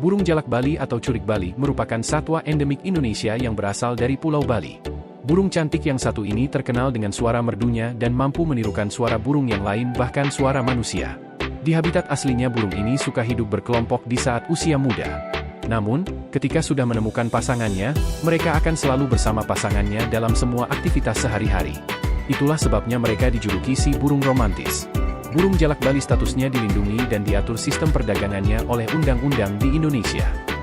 Burung jalak Bali atau curik Bali merupakan satwa endemik Indonesia yang berasal dari Pulau Bali. Burung cantik yang satu ini terkenal dengan suara merdunya dan mampu menirukan suara burung yang lain bahkan suara manusia. Di habitat aslinya burung ini suka hidup berkelompok di saat usia muda. Namun, ketika sudah menemukan pasangannya, mereka akan selalu bersama pasangannya dalam semua aktivitas sehari-hari. Itulah sebabnya mereka dijuluki si burung romantis. Burung jalak Bali statusnya dilindungi dan diatur sistem perdagangannya oleh undang-undang di Indonesia.